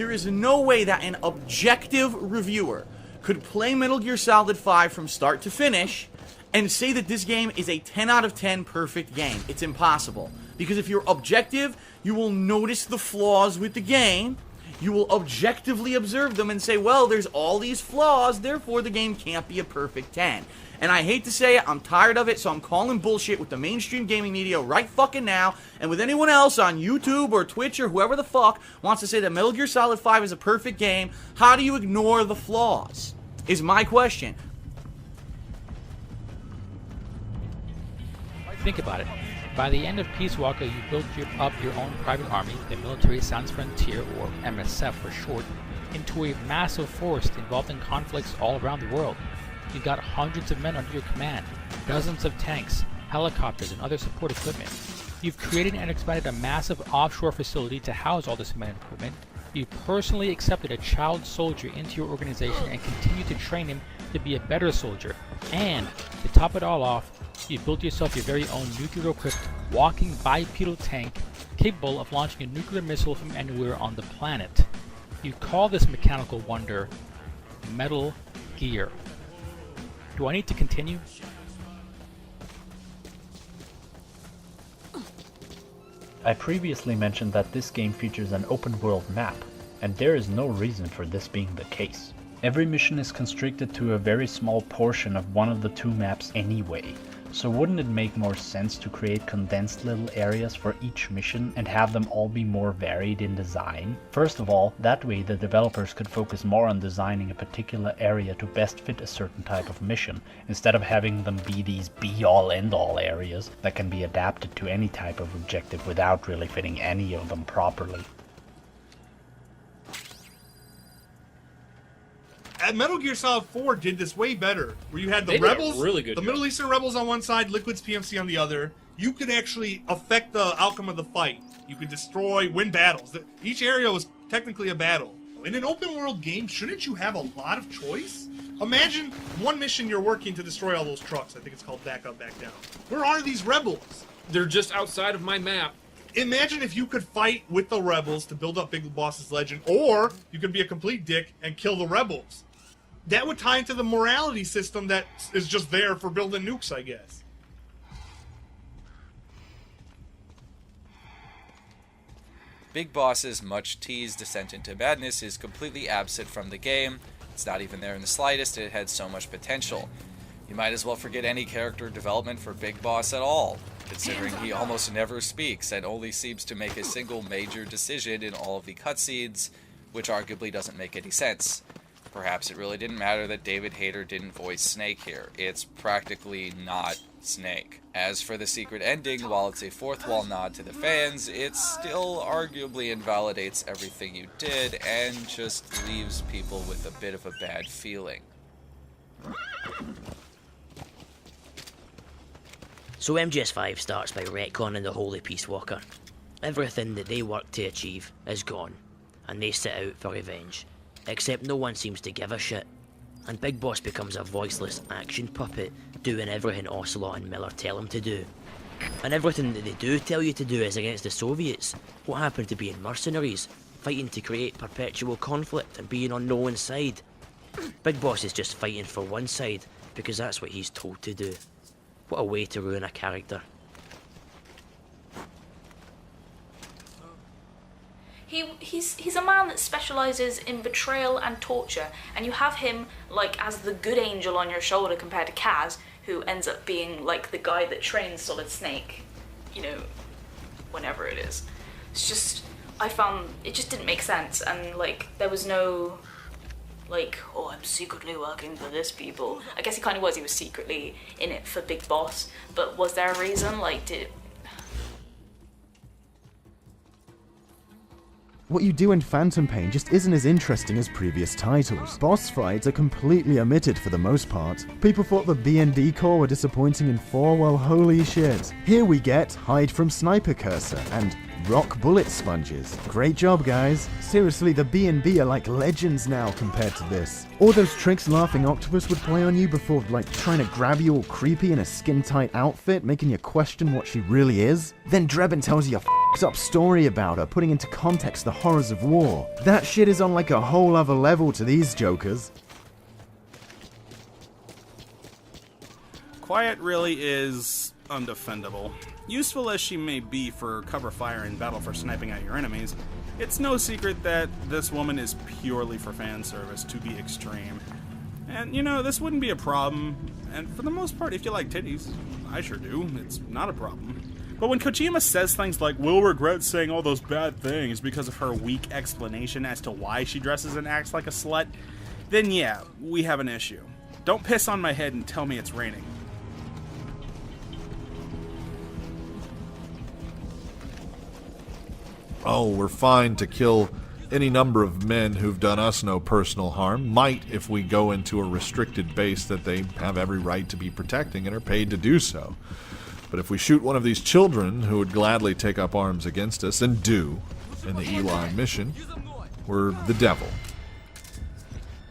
There is no way that an objective reviewer could play Metal Gear Solid 5 from start to finish and say that this game is a 10 out of 10 perfect game. It's impossible. Because if you're objective, you will notice the flaws with the game. You will objectively observe them and say, well, there's all these flaws, therefore the game can't be a perfect 10. And I hate to say it, I'm tired of it, so I'm calling bullshit with the mainstream gaming media right fucking now, and with anyone else on YouTube or Twitch or whoever the fuck wants to say that Metal Gear Solid 5 is a perfect game. How do you ignore the flaws? Is my question. Think about it. By the end of Peace Walker, you built up your own private army, the Military Sans Frontier, or MSF for short, into a massive force involved in conflicts all around the world. You got hundreds of men under your command, dozens of tanks, helicopters, and other support equipment. You've created and expanded a massive offshore facility to house all this command equipment. You personally accepted a child soldier into your organization and continue to train him to be a better soldier. And, to top it all off, you built yourself your very own nuclear-equipped, walking bipedal tank capable of launching a nuclear missile from anywhere on the planet. You call this mechanical wonder Metal Gear. Do I need to continue? I previously mentioned that this game features an open world map, and there is no reason for this being the case. Every mission is constricted to a very small portion of one of the two maps anyway, so wouldn't it make more sense to create condensed little areas for each mission and have them all be more varied in design? First of all, that way the developers could focus more on designing a particular area to best fit a certain type of mission, instead of having them be these be-all end-all areas that can be adapted to any type of objective without really fitting any of them properly. Metal Gear Solid 4 did this way better, where you had the rebels, the Middle Eastern rebels on one side, Liquid's PMC on the other. You could actually affect the outcome of the fight. You could destroy, win battles. Each area was technically a battle. In an open world game, shouldn't you have a lot of choice? Imagine one mission you're working to destroy all those trucks. I think it's called Back Up, Back Down. Where are these rebels? They're just outside of my map. Imagine if you could fight with the rebels to build up Big Boss's legend, or you could be a complete dick and kill the rebels. That would tie into the morality system that is just there for building nukes, I guess. Big Boss's much-teased descent into madness is completely absent from the game. It's not even there in the slightest, and it had so much potential. You might as well forget any character development for Big Boss at all, considering he almost never speaks and only seems to make a single major decision in all of the cutscenes, which arguably doesn't make any sense. Perhaps it really didn't matter that David Hayter didn't voice Snake here. It's practically not Snake. As for the secret ending, while it's a fourth wall nod to the fans, it still arguably invalidates everything you did and just leaves people with a bit of a bad feeling. So MGS5 starts by retconning the Holy Peace Walker. Everything that they worked to achieve is gone, and they set out for revenge. Except no one seems to give a shit, and Big Boss becomes a voiceless action puppet, doing everything Ocelot and Miller tell him to do. And everything that they do tell you to do is against the Soviets. What happened to being mercenaries, fighting to create perpetual conflict and being on no one's side? Big Boss is just fighting for one side, because that's what he's told to do. What a way to ruin a character. He's a man that specialises in betrayal and torture, and you have him like as the good angel on your shoulder compared to Kaz, who ends up being like the guy that trains Solid Snake, you know, whenever it is. It's just, I found it just didn't make sense, and like there was no like, oh, I'm secretly working for this people. I guess he kind of was. He was secretly in it for Big Boss, but was there a reason? Like, What you do in Phantom Pain just isn't as interesting as previous titles. Boss fights are completely omitted for the most part. People thought the B&D core were disappointing in 4, well holy shit. Here we get Hide from Sniper Cursor and rock bullet sponges. Great job, guys. Seriously, the B&B are like legends now compared to this. All those tricks Laughing Octopus would play on you before, like, trying to grab you all creepy in a skin-tight outfit, making you question what she really is. Then Drebin tells you a f***ed-up story about her, putting into context the horrors of war. That shit is on like a whole other level to these jokers. Quiet really is undefendable. Useful as she may be for cover fire in battle for sniping at your enemies, it's no secret that this woman is purely for fan service, to be extreme. And, you know, this wouldn't be a problem, and for the most part, if you like titties, I sure do, it's not a problem. But when Kojima says things like, "We'll regret saying all those bad things" because of her weak explanation as to why she dresses and acts like a slut, then yeah, we have an issue. Don't piss on my head and tell me it's raining. Oh, we're fine to kill any number of men who've done us no personal harm. Might if we go into a restricted base that they have every right to be protecting and are paid to do so. But if we shoot one of these children who would gladly take up arms against us, and do, in the Eli mission, we're the devil.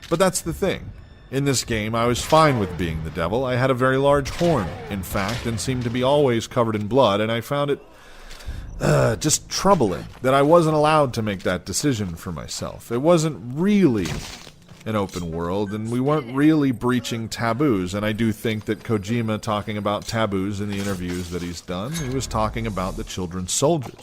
But that's the thing. In this game, I was fine with being the devil. I had a very large horn, in fact, and seemed to be always covered in blood, and I found it just troubling that I wasn't allowed to make that decision for myself. It wasn't really an open world, and we weren't really breaching taboos, and I do think that Kojima talking about taboos in the interviews that he's done, he was talking about the children soldiers.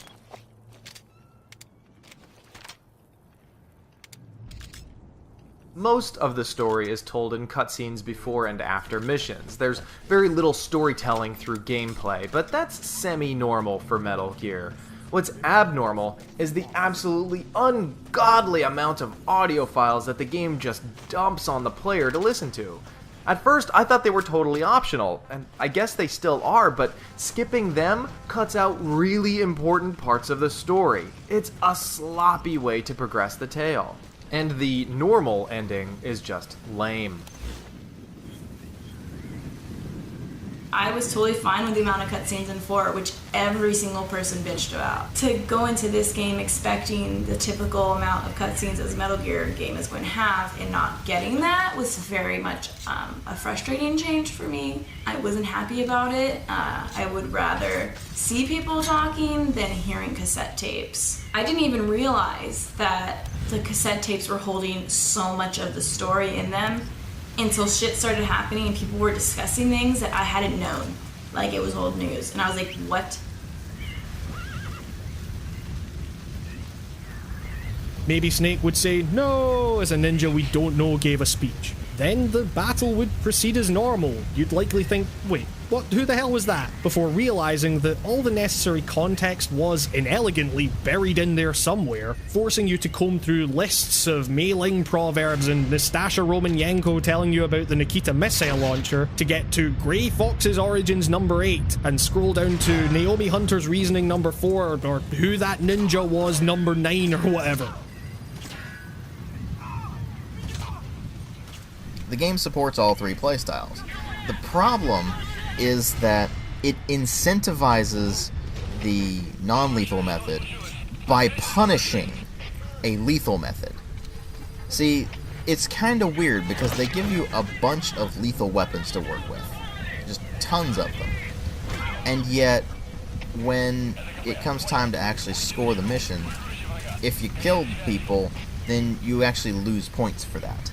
Most of the story is told in cutscenes before and after missions. There's very little storytelling through gameplay, but that's semi-normal for Metal Gear. What's abnormal is the absolutely ungodly amount of audio files that the game just dumps on the player to listen to. At first, I thought they were totally optional, and I guess they still are, but skipping them cuts out really important parts of the story. It's a sloppy way to progress the tale. And the normal ending is just lame. I was totally fine with the amount of cutscenes in 4, which every single person bitched about. To go into this game expecting the typical amount of cutscenes as a Metal Gear game is going to have and not getting that was very much a frustrating change for me. I wasn't happy about it. I would rather see people talking than hearing cassette tapes. I didn't even realize that the cassette tapes were holding so much of the story in them until shit started happening and people were discussing things that I hadn't known. Like it was old news. And I was like, what? Maybe Snake would say, "No," as a ninja we don't know gave a speech. Then the battle would proceed as normal. You'd likely think, wait, what? Who the hell was that? Before realizing that all the necessary context was inelegantly buried in there somewhere, forcing you to comb through lists of Mei-Ling proverbs and Nastasha Romanenko telling you about the Nikita missile launcher to get to Grey Fox's origins number 8 and scroll down to Naomi Hunter's reasoning number 4 or who that ninja was number 9 or whatever. The game supports all 3 playstyles. The problem is that it incentivizes the non-lethal method by punishing a lethal method. See, it's kind of weird because they give you a bunch of lethal weapons to work with. Just tons of them. And yet, when it comes time to actually score the mission, if you killed people, then you actually lose points for that.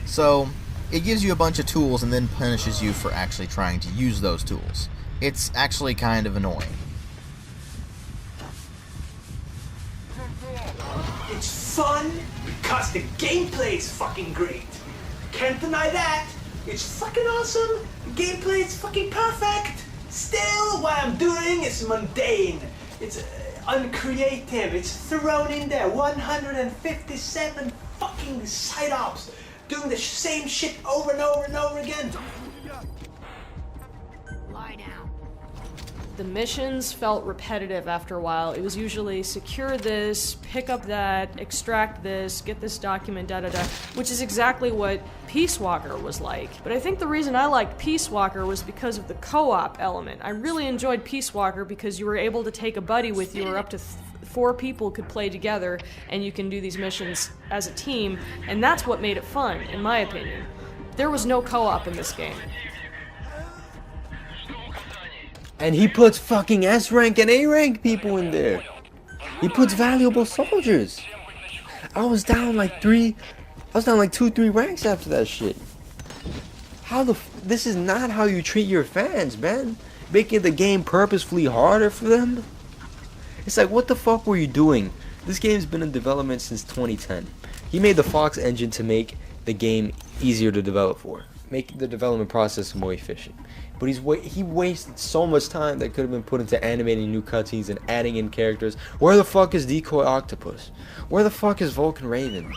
So, it gives you a bunch of tools and then punishes you for actually trying to use those tools. It's actually kind of annoying. It's fun because the gameplay is fucking great. Can't deny that. It's fucking awesome. The gameplay is fucking perfect. Still, what I'm doing is mundane. It's uncreative. It's thrown in there. 157 fucking side-ops. Doing the same shit over and over and over again. Lie down. The missions felt repetitive after a while. It was usually secure this, pick up that, extract this, get this document, da-da-da, which is exactly what Peace Walker was like. But I think the reason I liked Peace Walker was because of the co-op element. I really enjoyed Peace Walker because you were able to take a buddy with you, or up to 4 people could play together, and you can do these missions as a team, and that's what made it fun, in my opinion. There was no co-op in this game. And he puts fucking S rank and A rank people in there. He puts valuable soldiers. I was down like 2-3 ranks after that shit. This is not how you treat your fans, man. Making the game purposefully harder for them. It's like, what the fuck were you doing? This game's been in development since 2010. He made the Fox engine to make the game easier to develop for. Make the development process more efficient. But he wasted so much time that could have been put into animating new cutscenes and adding in characters. Where the fuck is Decoy Octopus? Where the fuck is Vulcan Raven?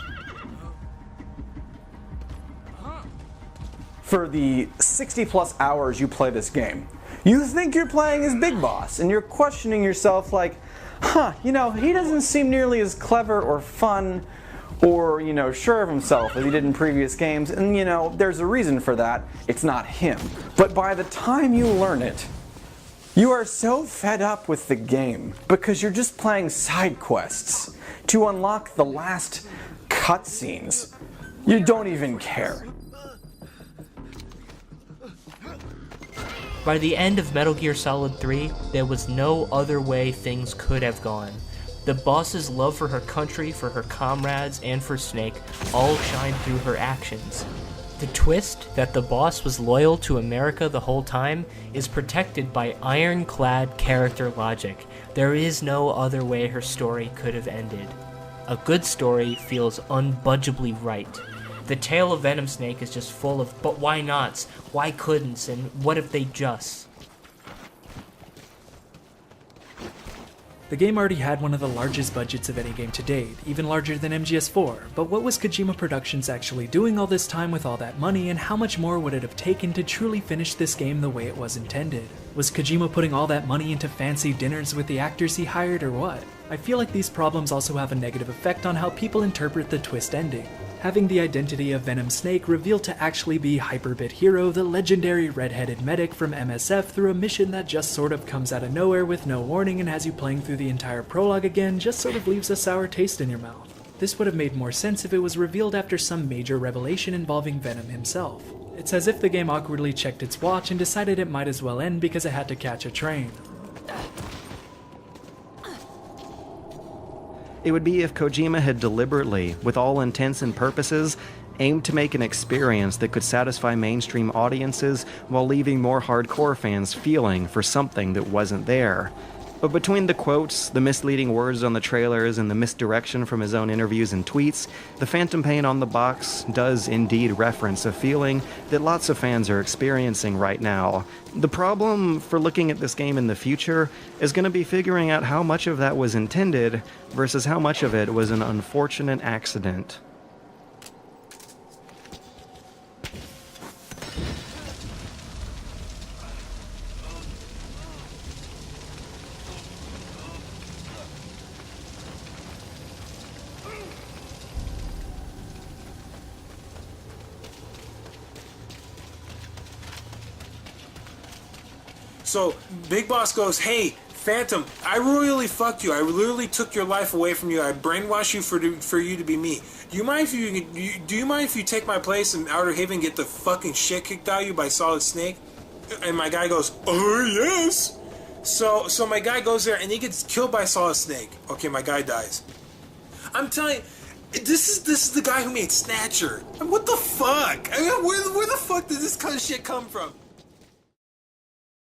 For the 60 plus hours you play this game, you think you're playing as Big Boss, and you're questioning yourself like, he doesn't seem nearly as clever or fun or, sure of himself as he did in previous games, and, there's a reason for that. It's not him. But by the time you learn it, you are so fed up with the game because you're just playing side quests to unlock the last cutscenes. You don't even care. By the end of Metal Gear Solid 3, there was no other way things could have gone. The boss's love for her country, for her comrades, and for Snake all shined through her actions. The twist that the boss was loyal to America the whole time is protected by ironclad character logic. There is no other way her story could have ended. A good story feels unbudgeably right. The tale of Venom Snake is just full of but why nots, why couldn'ts, and what if they just. The game already had one of the largest budgets of any game to date, even larger than MGS4, but what was Kojima Productions actually doing all this time with all that money, and how much more would it have taken to truly finish this game the way it was intended? Was Kojima putting all that money into fancy dinners with the actors he hired, or what? I feel like these problems also have a negative effect on how people interpret the twist ending. Having the identity of Venom Snake revealed to actually be Hyperbit Hero, the legendary red-headed medic from MSF, through a mission that just sort of comes out of nowhere with no warning and has you playing through the entire prologue again, just sort of leaves a sour taste in your mouth. This would have made more sense if it was revealed after some major revelation involving Venom himself. It's as if the game awkwardly checked its watch and decided it might as well end because it had to catch a train. It would be if Kojima had deliberately, with all intents and purposes, aimed to make an experience that could satisfy mainstream audiences while leaving more hardcore fans feeling for something that wasn't there. But between the quotes, the misleading words on the trailers, and the misdirection from his own interviews and tweets, the phantom paint on the box does indeed reference a feeling that lots of fans are experiencing right now. The problem for looking at this game in the future is going to be figuring out how much of that was intended versus how much of it was an unfortunate accident. So Big Boss goes, "Hey, Phantom, I royally fucked you. I literally took your life away from you. I brainwashed you for you to be me. Do you mind if you take my place in Outer Haven and get the fucking shit kicked out of you by Solid Snake?" And my guy goes, "Oh yes." So my guy goes there and he gets killed by Solid Snake. Okay, my guy dies. I'm telling you, this is the guy who made Snatcher. What the fuck? I mean, where the fuck did this kind of shit come from?